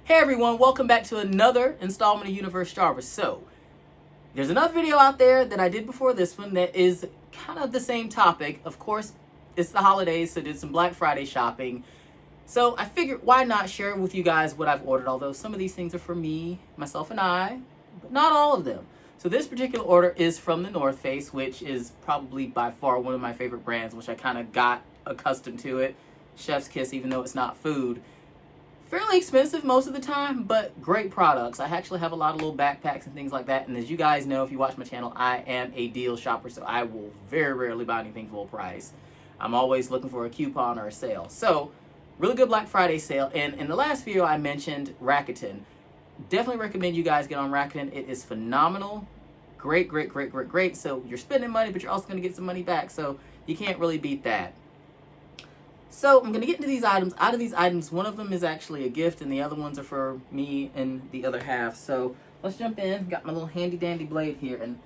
Hey everyone, welcome back to another installment of Universe Jarvis. So, there's another video out there that I did before this one that is kind of the same topic. Of course, it's the holidays, so did some Black Friday shopping. So I figured why not share with you guys what I've ordered, although some of these things are for me, myself and I, but not all of them. So this particular order is from the Northface, which is probably by far one of my favorite brands, which I kind of got accustomed to it. Chef's kiss, even though it's not food. Fairly expensive most of the time, but great products. I actually have a lot of little backpacks and things like that. And as you guys know, if you watch my channel, I am a deal shopper, so I will very rarely buy anything full price. I'm always looking for a coupon or a sale. So, really good Black Friday sale. And in the last video, I mentioned Rakuten. Definitely recommend you guys get on Rakuten. It is phenomenal. Great, great, great, great, great. So, you're spending money, but you're also going to get some money back. So, you can't really beat that. So I'm going to get into these items. Out of these items, one of them is actually a gift and the other ones are for me and the other half. So let's jump in. Got my little handy dandy blade here. And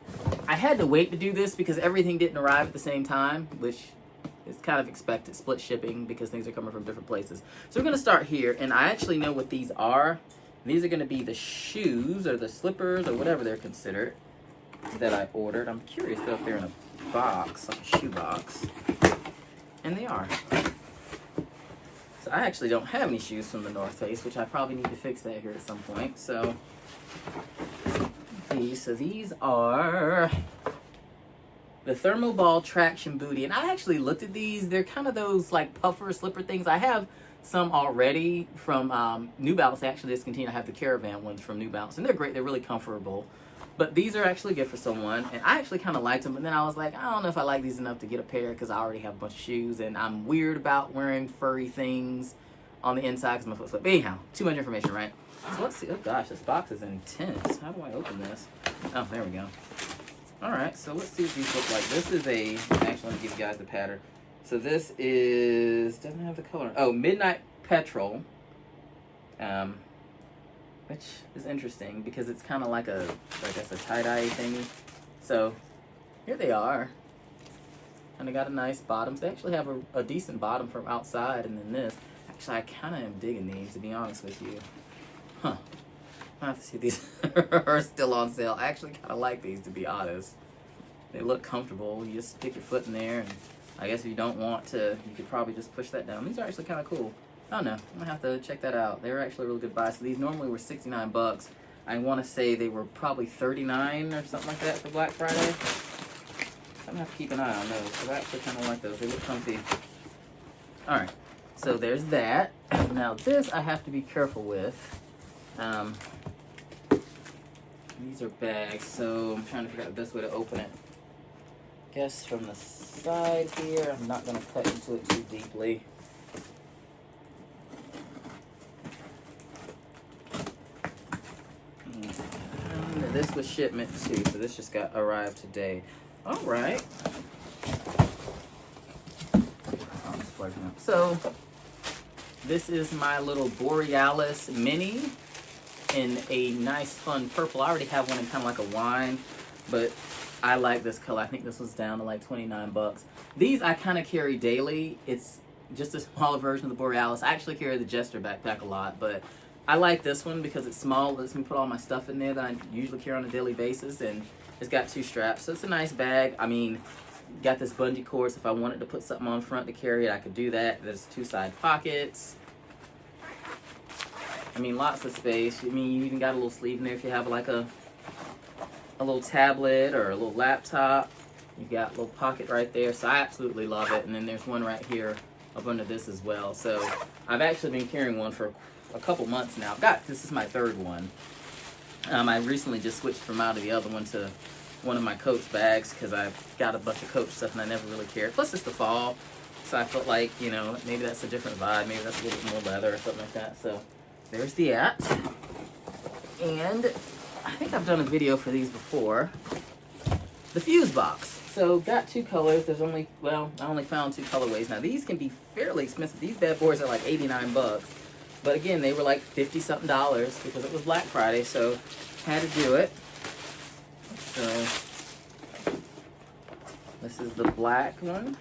I had to wait to do this because everything didn't arrive at the same time, which is kind of expected. Split shipping because things are coming from different places. So we're going to start here. And I actually know what these are. These are going to be the shoes or the slippers or whatever they're considered that I ordered. I'm curious though if they're in a box, like a shoe box. And they are. So I actually don't have any shoes from the Northface, which I probably need to fix that here at some point. So these are the Thermo Ball Traction Booty. And I actually looked at these. They're kind of those like puffer slipper things. I have some already from New Balance. They actually discontinued. I have the Caravan ones from New Balance. And they're great. They're really comfortable. But these are actually good for someone, and I actually kind of liked them, but then I was like, I don't know if I like these enough to get a pair because I already have a bunch of shoes, and I'm weird about wearing furry things on the inside because my foot's slip. But anyhow, too much information, right? So let's see. Oh gosh, this box is intense. How do I open this? Oh, there we go. All right, so let's see what these look like. This is actually, let me give you guys the pattern. So this doesn't have the color. Oh, Midnight Petrol. Which is interesting because it's kind of like I guess a tie-dye thingy. So here they are. And they got a nice bottom. They actually have a decent bottom from outside, and then this. Actually, I kind of am digging these, to be honest with you. Huh. I have to see if these are still on sale. I actually kind of like these, to be honest. They look comfortable. You just stick your foot in there, and I guess if you don't want to, you could probably just push that down. These are actually kind of cool. I don't know. I'm going to have to check that out. They were actually a really good buy. So these normally were 69 bucks. I want to say they were probably 39 or something like that for Black Friday. I'm going to have to keep an eye on those because I actually kind of like those. They look comfy. Alright. So there's that. Now this I have to be careful with. These are bags. So I'm trying to figure out the best way to open it. I guess from the side here. I'm not going to cut into it too deeply. This was shipment too, so this just arrived today. All right. So this is my little Borealis Mini in a nice fun purple. I already have one in kind of like a wine, but I like this color. I think this was down to like 29 bucks. These I kind of carry daily. It's just a smaller version of the Borealis. I actually carry the Jester backpack a lot, but I like this one because it's small. It lets me put all my stuff in there that I usually carry on a daily basis, and it's got 2 straps. So it's a nice bag. I mean, got this bungee cord, so if I wanted to put something on front to carry it, I could do that. There's 2 side pockets. I mean, lots of space. I mean, you even got a little sleeve in there if you have like a little tablet or a little laptop. You've got a little pocket right there, so I absolutely love it. And then there's one right here up under this as well. So I've actually been carrying one for a couple months now. This is my 3rd one. I recently just switched from out of the other one to one of my Coach bags because I've got a bunch of Coach stuff and I never really cared. Plus it's the fall, so I felt like, you know, maybe that's a different vibe. Maybe that's a little bit more leather or something like that. So there's the app. And I think I've done a video for these before. The fuse box. So got 2 colors. There's only, well, I only found 2 colorways. Now these can be fairly expensive. These bad boys are like 89 bucks. But again, they were like 50-something dollars because it was Black Friday, so had to do it. So this is the black one.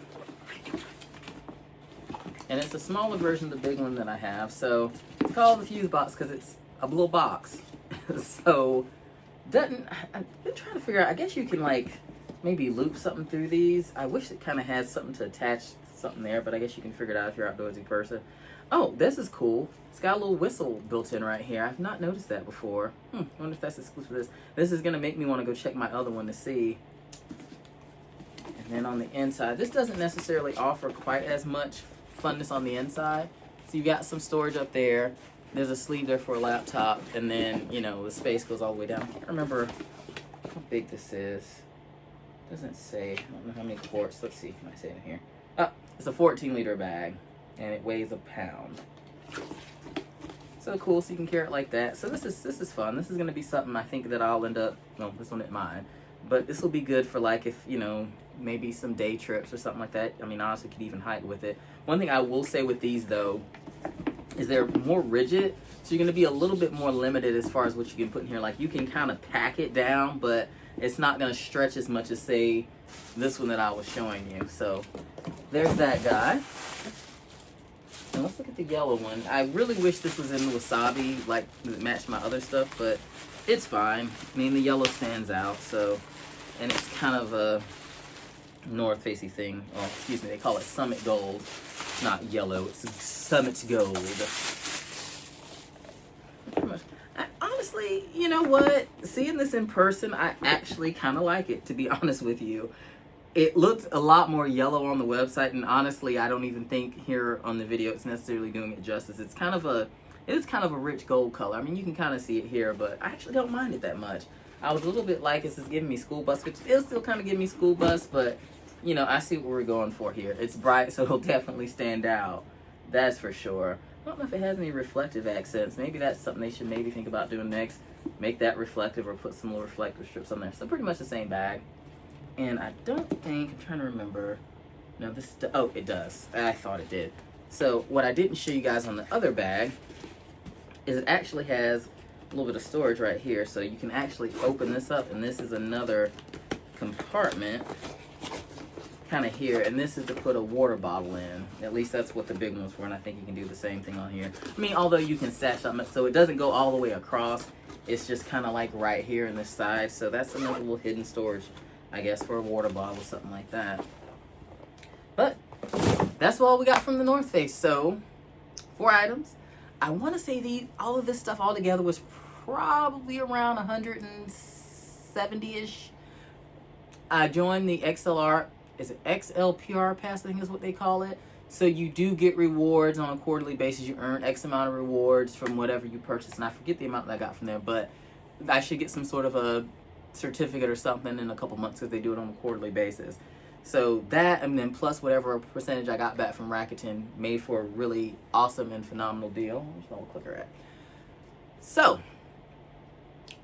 And it's a smaller version of the big one that I have. So it's called the fuse box because it's a little box. So doesn't, I've been trying to figure out, I guess you can like maybe loop something through these. I wish it kind of had something to attach something there, but I guess you can figure it out if you're an outdoorsy person. Oh, this is cool. It's got a little whistle built in right here. I've not noticed that before. I wonder if that's exclusive to this. This is going to make me want to go check my other one to see. And then on the inside, this doesn't necessarily offer quite as much funness on the inside. So you got some storage up there. There's a sleeve there for a laptop. And then, you know, the space goes all the way down. I can't remember how big this is. It doesn't say. I don't know how many quarts. Let's see. Can I say it in here? Oh, it's a 14-liter bag. And it weighs a pound. So cool, so you can carry it like that. So this is fun. This is gonna be something I think that I'll end up, well, this one isn't mine, but this will be good for like if, you know, maybe some day trips or something like that. I mean, honestly, could even hike with it. One thing I will say with these though, is they're more rigid, so you're gonna be a little bit more limited as far as what you can put in here. Like you can kind of pack it down, but it's not gonna stretch as much as say this one that I was showing you. So there's that guy. And let's look at the yellow one. I really wish this was in the wasabi, like it matched my other stuff, but it's fine. I mean, the yellow stands out, so, and it's kind of a Northface-y thing. Oh, excuse me, they call it Summit Gold. It's not yellow, it's Summit Gold. Honestly, you know what? Seeing this in person, I actually kind of like it, to be honest with you. It looked a lot more yellow on the website, and honestly, I don't even think here on the video it's necessarily doing it justice. It is kind of a rich gold color. I mean, you can kind of see it here, but I actually don't mind it that much. I was a little bit like, this is giving me school bus, which is still kind of giving me school bus, but, you know, I see what we're going for here. It's bright, so it'll definitely stand out. That's for sure. I don't know if it has any reflective accents. Maybe that's something they should maybe think about doing next. Make that reflective or put some little reflective strips on there. So pretty much the same bag. And I don't think, I'm trying to remember, no, this, oh, it does. I thought it did. So what I didn't show you guys on the other bag is it actually has a little bit of storage right here. So you can actually open this up, and this is another compartment kind of here. And this is to put a water bottle in. At least that's what the big one's for, and I think you can do the same thing on here. I mean, although you can stash something, so it doesn't go all the way across. It's just kind of like right here in this side. So that's another little hidden storage, I guess, for a water bottle or something like that. But that's all we got from the Northface. So 4 items. I want to say all of this stuff all together was probably around 170-ish. I joined the XLR, is it XLPR pass, I think is what they call it. So you do get rewards on a quarterly basis. You earn X amount of rewards from whatever you purchase. And I forget the amount that I got from there, but I should get some sort of a certificate or something in a couple months because they do it on a quarterly basis. So that, and then plus whatever percentage I got back from Rakuten, made for a really awesome and phenomenal deal. Where's my little clicker at? So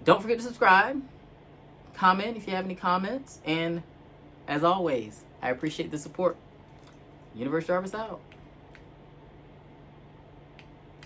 don't forget to subscribe, comment if you have any comments, and as always, I appreciate the support. Universe Jarvis out.